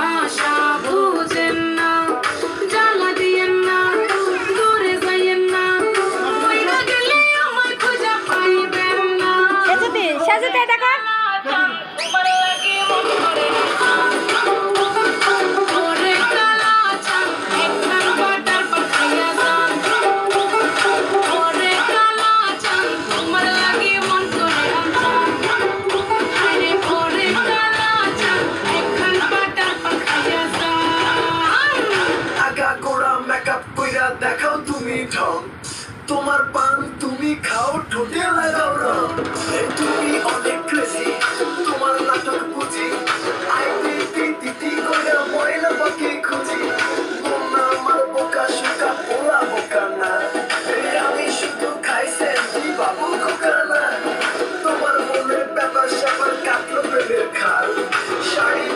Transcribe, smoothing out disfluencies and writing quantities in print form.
ভাষা বুঝেন না, জ্বালা দিয়েন না, দূরে যাইয়েন না, মইরা গেলে আমায় খুঁজে পাইবেন না। সেজুতে দেখা তোমার লাগি মন করে না। ওরে কালা চাঁদ, একখান বাটার পাঠাইয়া যান। ওরে কালা চাঁদ, তোমার লাগি মন করে না। আরে ওরে কালা চাঁদ, একখান বাটার পাঠাইয়া যান। আগা গোড়া মেকআপ কইরা দেখাও তুমি ঢং, তোমার পান তুমি খাও ঠোঁটে